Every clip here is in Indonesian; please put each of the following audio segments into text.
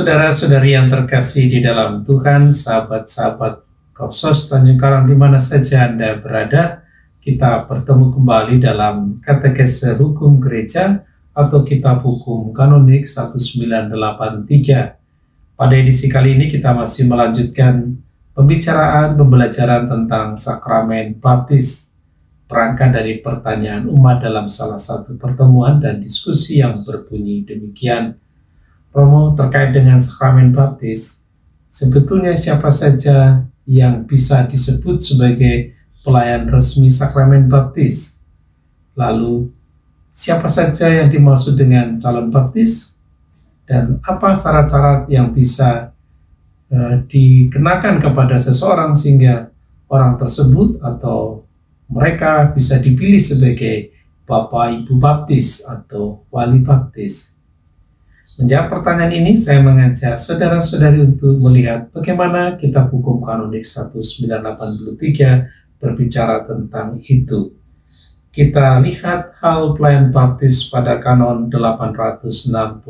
Saudara-saudari yang terkasih di dalam Tuhan, sahabat-sahabat Kopsos Tanjung Karang di mana saja Anda berada, kita bertemu kembali dalam Katekese Hukum Gereja atau Kitab Hukum Kanonik 1983. Pada edisi kali ini kita masih melanjutkan pembelajaran tentang sakramen baptis, berangkat dari pertanyaan umat dalam salah satu pertemuan dan diskusi yang berbunyi demikian. Romo, terkait dengan sakramen baptis, sebetulnya siapa saja yang bisa disebut sebagai pelayan resmi sakramen baptis? Lalu, siapa saja yang dimaksud dengan calon baptis? Dan apa syarat-syarat yang bisa dikenakan kepada seseorang sehingga orang tersebut atau mereka bisa dipilih sebagai Bapak Ibu Baptis atau Wali Baptis? Menjawab pertanyaan ini, saya mengajak saudara-saudari untuk melihat bagaimana Kitab Hukum Kanonik 1983 berbicara tentang itu. Kita lihat hal pelayan baptis pada kanon 861.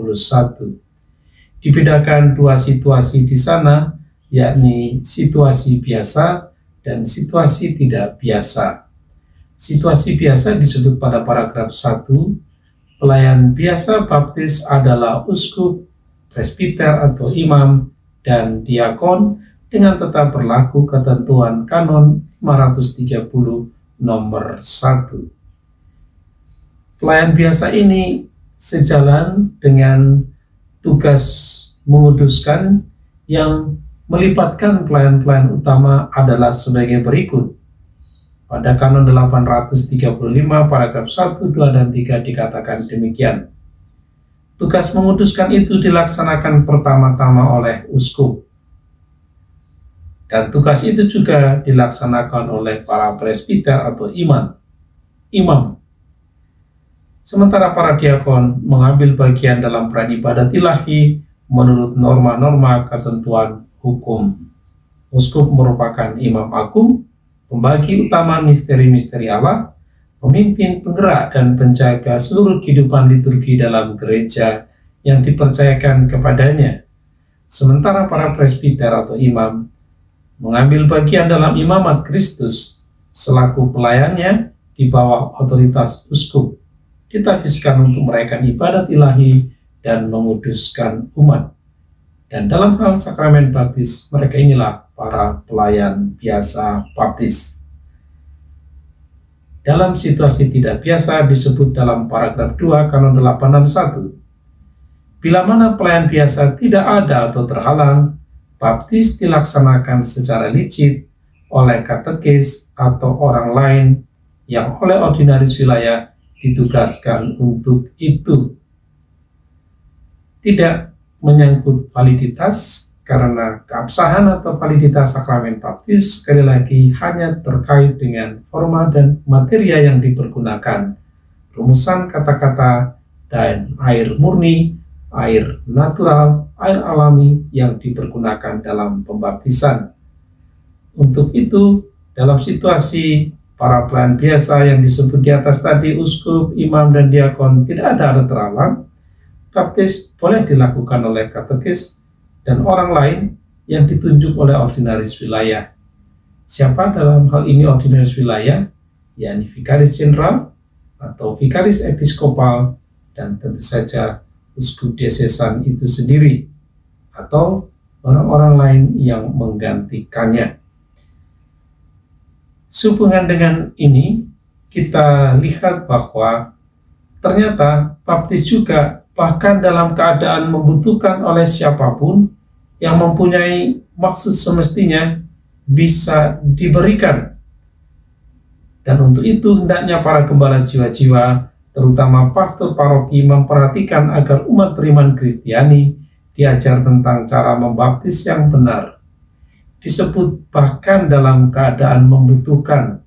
Dibedakan dua situasi di sana, yakni situasi biasa dan situasi tidak biasa. Situasi biasa disebut pada paragraf 1, pelayan biasa baptis adalah uskup, presbiter atau imam, dan diakon dengan tetap berlaku ketentuan kanon 530 nomor 1. Pelayan biasa ini sejalan dengan tugas menguduskan yang melibatkan pelayan-pelayan utama adalah sebagai berikut. Pada kanon 835 paragraf 1, 2, dan 3 dikatakan demikian. Tugas menguduskan itu dilaksanakan pertama-tama oleh uskup. Dan tugas itu juga dilaksanakan oleh para presbiter atau imam. Sementara para diakon mengambil bagian dalam peran ibadat ilahi menurut norma-norma ketentuan hukum. Uskup merupakan imam agung, pembagi utama misteri-misteri Allah, pemimpin, penggerak, dan penjaga seluruh kehidupan liturgi dalam gereja yang dipercayakan kepadanya. Sementara para presbiter atau imam mengambil bagian dalam imamat Kristus selaku pelayannya di bawah otoritas uskup, ditabiskan untuk merayakan ibadat ilahi dan menguduskan umat. Dan dalam hal sakramen baptis, mereka inilah para pelayan biasa baptis. Dalam situasi tidak biasa disebut dalam paragraf 2 kanon 861. Bila mana pelayan biasa tidak ada atau terhalang, baptis dilaksanakan secara licit oleh katekis atau orang lain yang oleh ordinaris wilayah ditugaskan untuk itu. Tidak menyangkut validitas, karena keabsahan atau validitas sakramen baptis sekali lagi hanya terkait dengan forma dan materia yang dipergunakan, rumusan kata-kata, dan air murni, air natural, air alami yang dipergunakan dalam pembaptisan. Untuk itu, dalam situasi para pelayan biasa yang disebut di atas tadi, uskup, imam, dan diakon, tidak ada terhalang, baptis boleh dilakukan oleh katekis dan orang lain yang ditunjuk oleh ordinaris wilayah. Siapa dalam hal ini ordinaris wilayah? Yakni vikaris jenderal atau vikaris episkopal, dan tentu saja uskup diosesan itu sendiri atau orang-orang lain yang menggantikannya. Sehubungan dengan ini, kita lihat bahwa ternyata baptis juga bahkan dalam keadaan membutuhkan oleh siapapun yang mempunyai maksud semestinya bisa diberikan. Dan untuk itu hendaknya para gembala jiwa-jiwa, terutama pastor paroki, memperhatikan agar umat beriman Kristiani diajar tentang cara membaptis yang benar. Disebut bahkan dalam keadaan membutuhkan,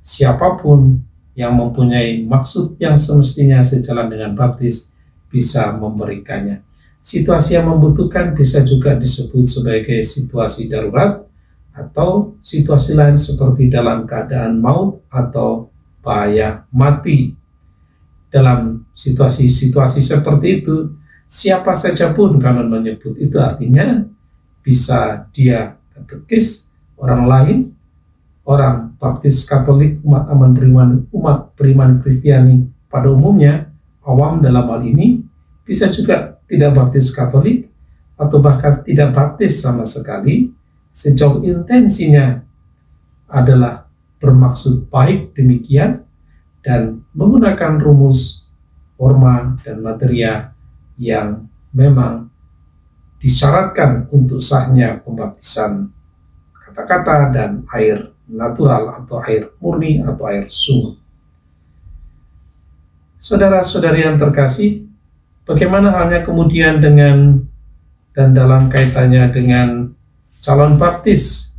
siapapun yang mempunyai maksud yang semestinya sejalan dengan baptis bisa memberikannya. Situasi yang membutuhkan bisa juga disebut sebagai situasi darurat atau situasi lain seperti dalam keadaan maut atau bahaya mati. Dalam situasi-situasi seperti itu, siapa saja pun kanon menyebut. Itu artinya bisa dia katekis, orang lain, orang baptis Katolik, umat beriman Kristiani pada umumnya, awam dalam hal ini, bisa juga tidak baptis Katolik, atau bahkan tidak baptis sama sekali, sejauh intensinya adalah bermaksud baik demikian, dan menggunakan rumus, forma, dan materia yang memang disyaratkan untuk sahnya pembaptisan kata-kata dan air natural atau air murni atau air sumur. Saudara-saudari yang terkasih, bagaimana halnya kemudian dengan dan dalam kaitannya dengan calon baptis?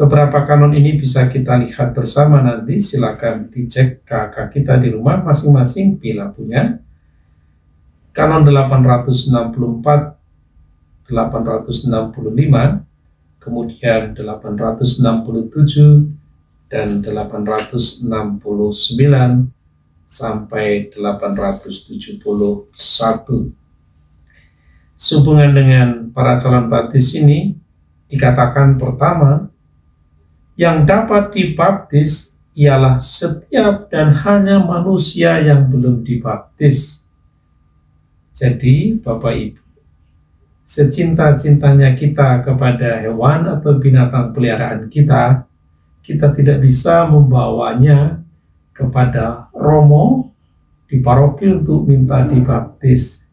Beberapa kanon ini bisa kita lihat bersama nanti, silakan dicek kakak kita di rumah masing-masing bila punya. Kanon 864, 865, kemudian 867 dan 869 sampai 871. Sehubungan dengan para calon baptis ini, dikatakan pertama, yang dapat dibaptis ialah setiap dan hanya manusia yang belum dibaptis. Jadi, Bapak Ibu, secinta-cintanya kita kepada hewan atau binatang peliharaan kita, kita tidak bisa membawanya kepada romo di paroki untuk minta dibaptis.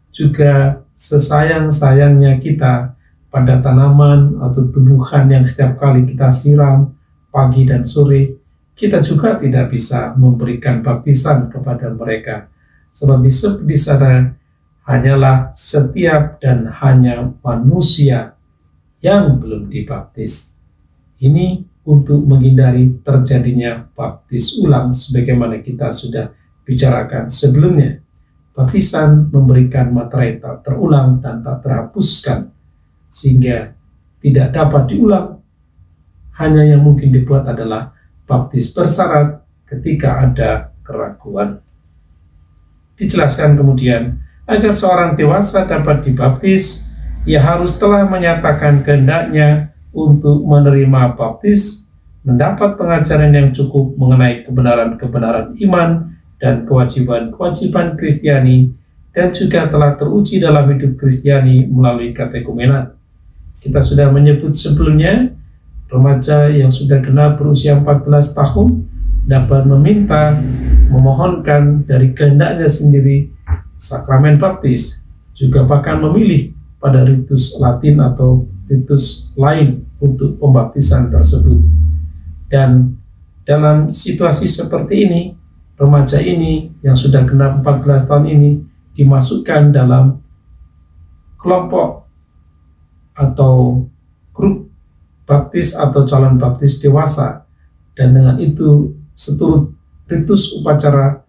Juga sesayang-sayangnya kita pada tanaman atau tumbuhan yang setiap kali kita siram pagi dan sore, kita juga tidak bisa memberikan baptisan kepada mereka. Sebab di sana hanyalah setiap dan hanya manusia yang belum dibaptis. Ini untuk menghindari terjadinya baptis ulang sebagaimana kita sudah bicarakan sebelumnya. Baptisan memberikan materai tak terulang dan tak terhapuskan, sehingga tidak dapat diulang. Hanya yang mungkin dibuat adalah baptis bersyarat ketika ada keraguan. Dijelaskan kemudian, agar seorang dewasa dapat dibaptis, ia harus telah menyatakan kehendaknya untuk menerima baptis, mendapat pengajaran yang cukup mengenai kebenaran-kebenaran iman dan kewajiban-kewajiban Kristiani, dan juga telah teruji dalam hidup Kristiani melalui katekumenan. Kita sudah menyebut sebelumnya, remaja yang sudah genap berusia 14 tahun dapat memohonkan dari kehendaknya sendiri sakramen baptis, juga bahkan memilih pada ritus Latin atau ritus lain untuk pembaptisan tersebut. Dan dalam situasi seperti ini, remaja ini yang sudah genap 14 tahun ini dimasukkan dalam kelompok atau grup baptis atau calon baptis dewasa, dan dengan itu seturut ritus upacara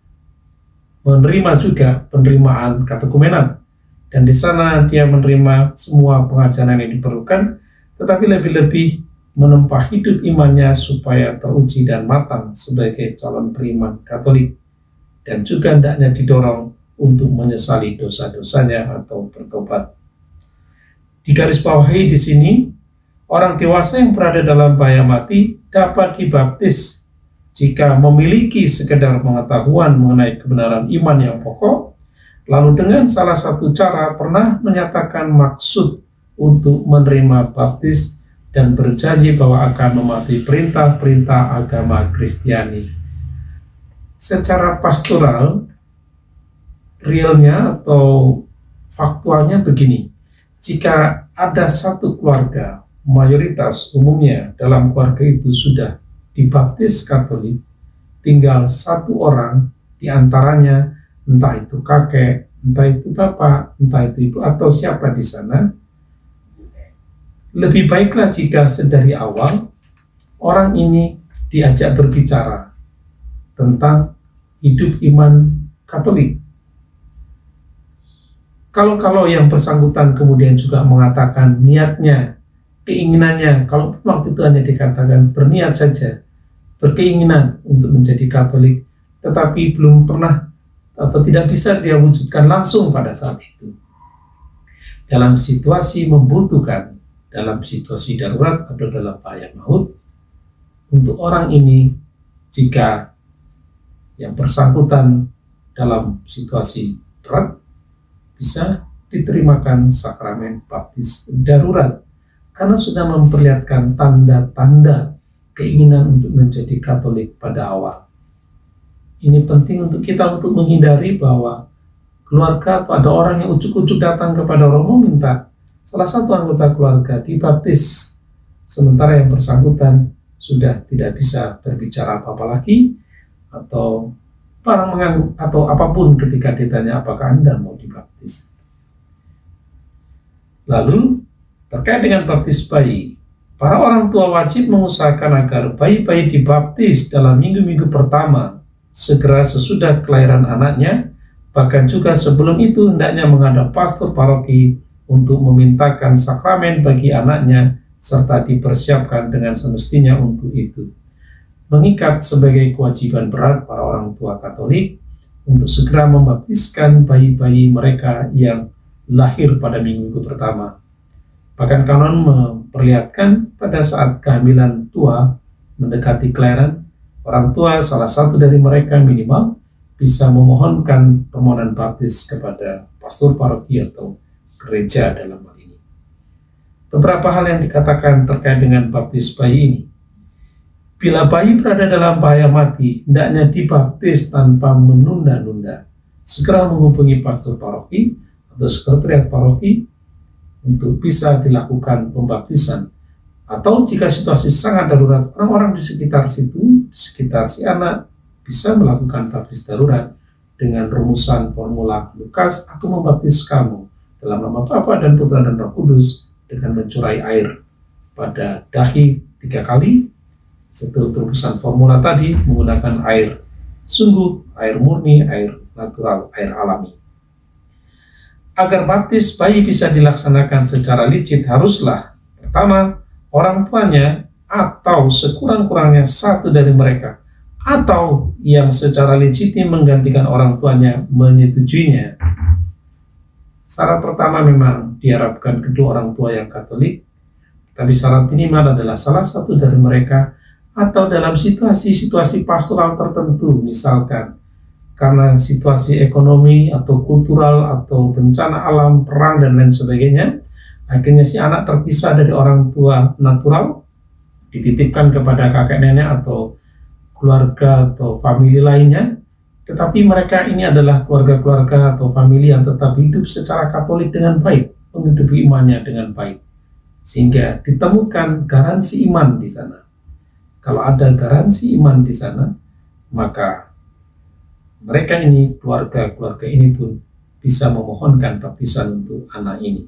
menerima juga penerimaan katekumenan, dan di sana dia menerima semua pengajaran yang diperlukan, tetapi lebih-lebih menempa hidup imannya supaya teruji dan matang sebagai calon beriman Katolik, dan juga hendaknya didorong untuk menyesali dosa-dosanya atau bertobat. Digarisbawahi di sini, orang dewasa yang berada dalam bahaya mati dapat dibaptis jika memiliki sekedar pengetahuan mengenai kebenaran iman yang pokok, lalu dengan salah satu cara pernah menyatakan maksud untuk menerima baptis dan berjanji bahwa akan mematuhi perintah-perintah agama Kristiani. Secara pastoral, realnya atau faktualnya begini, jika ada satu keluarga, mayoritas umumnya dalam keluarga itu sudah dibaptis Katolik, tinggal satu orang di antaranya, entah itu kakek, entah itu bapak, entah itu ibu, atau siapa di sana, lebih baiklah jika sedari awal orang ini diajak berbicara tentang hidup iman Katolik. Kalau yang bersangkutan kemudian juga mengatakan niatnya, keinginannya, kalau waktu itu hanya dikatakan berniat saja, berkeinginan untuk menjadi Katolik, tetapi belum pernah atau tidak bisa dia wujudkan langsung pada saat itu. Dalam situasi membutuhkan, dalam situasi darurat atau dalam bahaya maut, untuk orang ini, jika yang bersangkutan dalam situasi berat, bisa diterimakan sakramen baptis darurat karena sudah memperlihatkan tanda-tanda keinginan untuk menjadi Katolik pada awal. Ini penting untuk kita untuk menghindari bahwa keluarga atau ada orang yang ujuk-ujuk datang kepada Romo minta salah satu anggota keluarga dibaptis, sementara yang bersangkutan sudah tidak bisa berbicara apa-apa lagi, atau barang mengangguk atau apapun ketika ditanya apakah Anda mau dibaptis. Lalu terkait dengan baptis bayi, para orang tua wajib mengusahakan agar bayi-bayi dibaptis dalam minggu-minggu pertama segera sesudah kelahiran anaknya, bahkan juga sebelum itu hendaknya menghadap pastor paroki untuk memintakan sakramen bagi anaknya serta dipersiapkan dengan semestinya untuk itu. Mengikat sebagai kewajiban berat para orang tua Katolik untuk segera membaptiskan bayi-bayi mereka yang lahir pada minggu pertama. Bahkan kanon memperlihatkan pada saat kehamilan tua mendekati kelahiran, orang tua salah satu dari mereka minimal bisa memohonkan permohonan baptis kepada pastor paroki atau gereja dalam hal ini. Beberapa hal yang dikatakan terkait dengan baptis bayi ini. Bila bayi berada dalam bahaya mati, hendaknya dibaptis tanpa menunda-nunda. Segera menghubungi pastor paroki atau sekretariat paroki untuk bisa dilakukan pembaptisan. Atau jika situasi sangat darurat, orang-orang di sekitar situ, di sekitar si anak, bisa melakukan baptis darurat dengan rumusan formula Lukas, aku membaptis kamu dalam nama Bapa dan Putra dan Roh Kudus, dengan mencurai air pada dahi 3 kali. Setelah terusan formula tadi menggunakan air sungguh, air murni, air natural, air alami. Agar baptis bayi bisa dilaksanakan secara licit, haruslah pertama orang tuanya atau sekurang-kurangnya satu dari mereka atau yang secara legitim menggantikan orang tuanya menyetujuinya. Syarat pertama memang diharapkan kedua orang tua yang Katolik, tapi syarat minimal adalah salah satu dari mereka atau dalam situasi-situasi pastoral tertentu, misalkan karena situasi ekonomi atau kultural atau bencana alam, perang dan lain sebagainya, akhirnya si anak terpisah dari orang tua natural, dititipkan kepada kakek nenek atau keluarga atau famili lainnya, tetapi mereka ini adalah keluarga-keluarga atau famili yang tetap hidup secara Katolik dengan baik, menghidupi imannya dengan baik, sehingga ditemukan garansi iman di sana. Kalau ada garansi iman di sana, maka mereka ini, keluarga-keluarga ini pun bisa memohonkan baptisan untuk anak ini.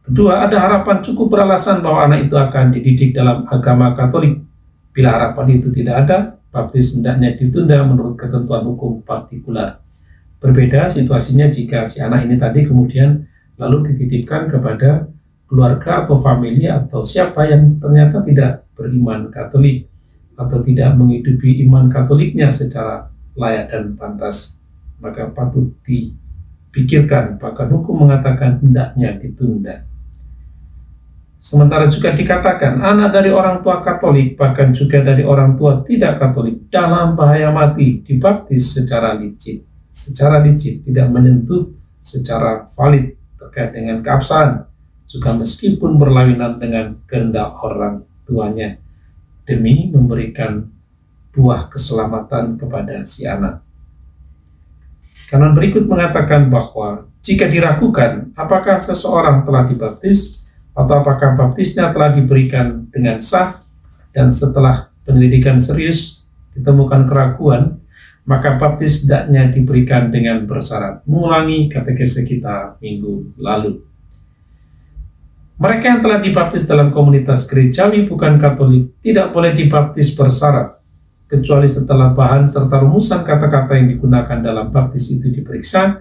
Kedua, ada harapan cukup beralasan bahwa anak itu akan dididik dalam agama Katolik. Bila harapan itu tidak ada, baptis hendaknya ditunda menurut ketentuan hukum partikular. Berbeda situasinya jika si anak ini tadi kemudian lalu dititipkan kepada keluarga atau famili atau siapa yang ternyata tidak beriman Katolik atau tidak menghidupi iman Katoliknya secara layak dan pantas, maka patut dipikirkan, bahkan hukum mengatakan hendaknya ditunda. Sementara juga dikatakan anak dari orang tua Katolik, bahkan juga dari orang tua tidak Katolik dalam bahaya mati dibaptis secara licit, tidak menyentuh secara valid terkait dengan keabsahan, juga meskipun berlawanan dengan kehendak orang tuanya, demi memberikan buah keselamatan kepada si anak. Kanon berikut mengatakan bahwa jika diragukan apakah seseorang telah dibaptis atau apakah baptisnya telah diberikan dengan sah dan setelah penyelidikan serius ditemukan keraguan, maka baptis hendaknya diberikan dengan bersyarat. Mengulangi katekese kita minggu lalu. Mereka yang telah dibaptis dalam komunitas gerejawi bukan Katolik tidak boleh dibaptis bersyarat, kecuali setelah bahan serta rumusan kata-kata yang digunakan dalam baptis itu diperiksa,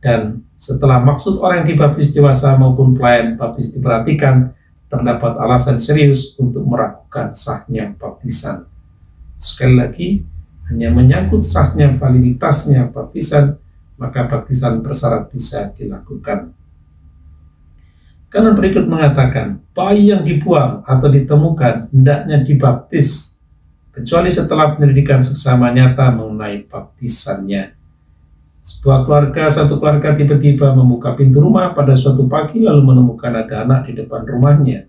dan setelah maksud orang yang dibaptis dewasa maupun pelayan baptis diperhatikan, terdapat alasan serius untuk meragukan sahnya baptisan. Sekali lagi, hanya menyangkut sahnya validitasnya baptisan, maka baptisan bersyarat bisa dilakukan. Kanon berikut mengatakan, bayi yang dibuang atau ditemukan hendaknya dibaptis, kecuali setelah penyelidikan seksama nyata mengenai baptisannya. Satu keluarga tiba-tiba membuka pintu rumah pada suatu pagi lalu menemukan ada anak di depan rumahnya.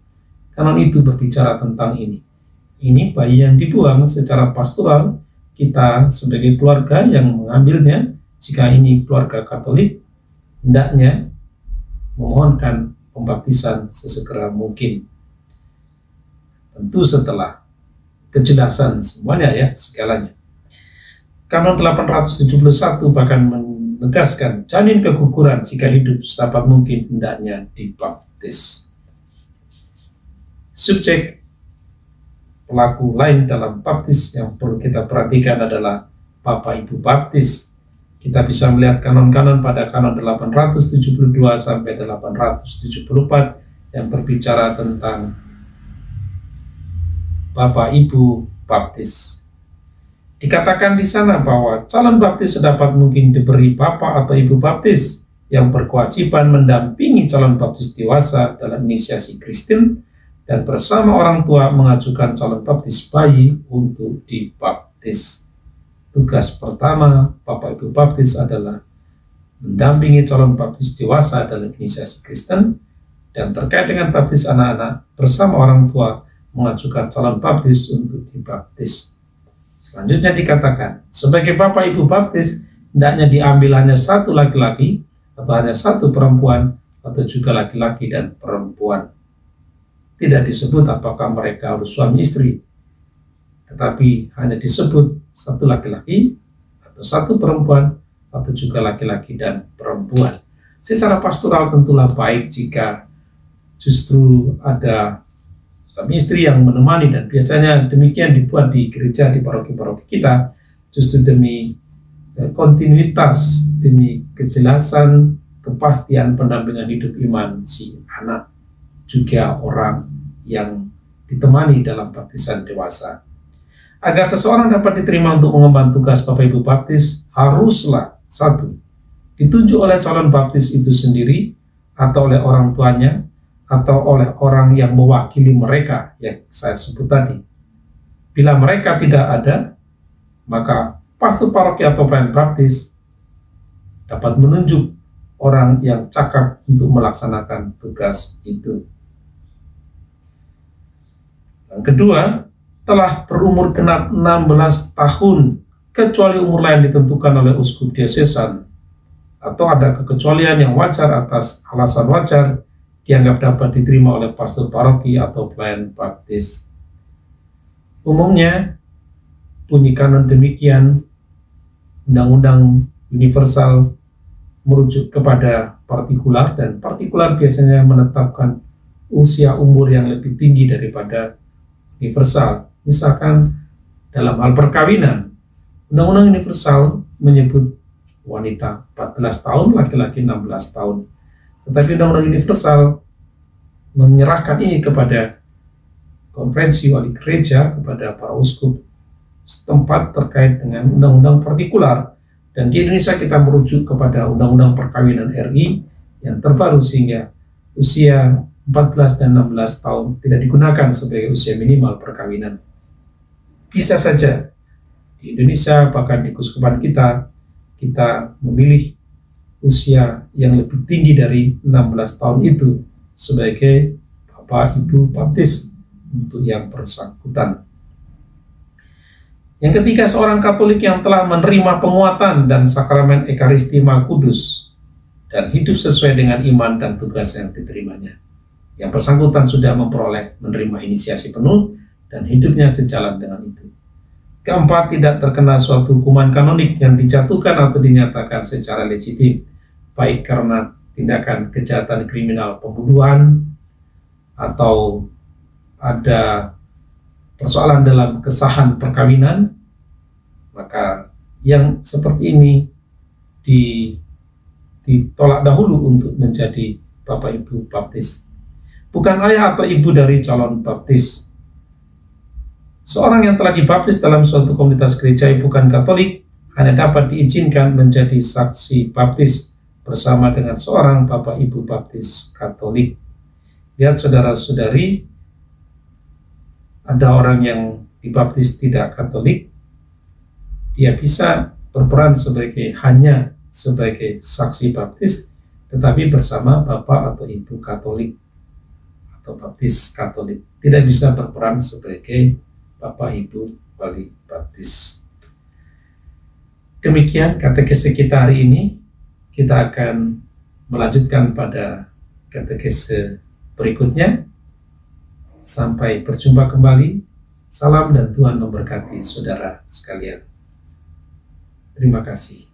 Kanon itu berbicara tentang ini. Ini bayi yang dibuang. Secara pastoral, kita sebagai keluarga yang mengambilnya, jika ini keluarga Katolik, hendaknya memohonkan pembaptisan sesegera mungkin. Tentu setelah kejelasan semuanya ya, segalanya. Kanon 871 bahkan menegaskan janin keguguran jika hidup sedapat mungkin hendaknya dibaptis. Subjek pelaku lain dalam baptis yang perlu kita perhatikan adalah Bapak Ibu baptis. Kita bisa melihat kanon-kanon pada kanon 872 sampai 874 yang berbicara tentang Bapak Ibu baptis. Dikatakan di sana bahwa calon baptis sedapat mungkin diberi bapak atau ibu baptis yang berkewajiban mendampingi calon baptis dewasa dalam inisiasi Kristen dan bersama orang tua mengajukan calon baptis bayi untuk dibaptis. Tugas pertama bapak ibu baptis adalah mendampingi calon baptis dewasa dalam inisiasi Kristen dan terkait dengan baptis anak-anak bersama orang tua mengajukan calon baptis untuk dibaptis. Selanjutnya dikatakan, sebagai bapak ibu baptis, hendaknya diambil hanya satu laki-laki, atau hanya satu perempuan, atau juga laki-laki dan perempuan. Tidak disebut apakah mereka harus suami istri, tetapi hanya disebut satu laki-laki, atau satu perempuan, atau juga laki-laki dan perempuan. Secara pastoral tentulah baik jika justru ada suami istri yang menemani, dan biasanya demikian dibuat di gereja, di paroki-paroki kita, justru demi kontinuitas, demi kejelasan, kepastian pendampingan hidup iman si anak, juga orang yang ditemani dalam baptisan dewasa. Agar seseorang dapat diterima untuk mengemban tugas Bapak Ibu baptis, haruslah satu, ditunjuk oleh calon baptis itu sendiri, atau oleh orang tuanya, atau oleh orang yang mewakili mereka yang saya sebut tadi. Bila mereka tidak ada, maka pastor paroki atau pelayan baptis dapat menunjuk orang yang cakap untuk melaksanakan tugas itu. Yang kedua, telah berumur genap 16 tahun, kecuali umur lain ditentukan oleh uskup diosesan, atau ada kekecualian yang wajar atas alasan wajar, dianggap dapat diterima oleh pastor paroki atau pelayan baptis. Umumnya, bunyi kanon demikian, undang-undang universal merujuk kepada partikular, dan partikular biasanya menetapkan usia umur yang lebih tinggi daripada universal. Misalkan dalam hal perkawinan, undang-undang universal menyebut wanita 14 tahun, laki-laki 16 tahun. Tetapi undang-undang universal menyerahkan ini kepada konferensi wali gereja, kepada para uskup setempat terkait dengan undang-undang partikular. Dan di Indonesia kita merujuk kepada undang-undang perkawinan RI yang terbaru, sehingga usia 14 dan 16 tahun tidak digunakan sebagai usia minimal perkawinan. Bisa saja di Indonesia, bahkan di keuskupan kita memilih usia yang lebih tinggi dari 16 tahun itu sebagai Bapak Ibu baptis untuk yang bersangkutan. Yang ketiga, seorang Katolik yang telah menerima penguatan dan sakramen Ekaristi Maha Kudus dan hidup sesuai dengan iman dan tugas yang diterimanya. Yang bersangkutan sudah menerima inisiasi penuh dan hidupnya sejalan dengan itu. Keempat, tidak terkena suatu hukuman kanonik yang dijatuhkan atau dinyatakan secara legitim, baik karena tindakan kejahatan kriminal pembunuhan, atau ada persoalan dalam kesahan perkawinan, maka yang seperti ini ditolak dahulu untuk menjadi Bapak Ibu baptis. Bukan ayah atau ibu dari calon baptis. Seorang yang telah dibaptis dalam suatu komunitas gereja yang bukan Katolik hanya dapat diizinkan menjadi saksi baptis bersama dengan seorang Bapak Ibu baptis Katolik. Lihat saudara-saudari, ada orang yang dibaptis tidak Katolik, dia bisa berperan hanya sebagai saksi baptis, tetapi bersama Bapak atau Ibu Katolik atau baptis Katolik. Tidak bisa berperan sebagai Bapak Ibu wali baptis. Demikian katekese kita hari ini. Kita akan melanjutkan pada katekese berikutnya. Sampai berjumpa kembali. Salam dan Tuhan memberkati saudara sekalian. Terima kasih.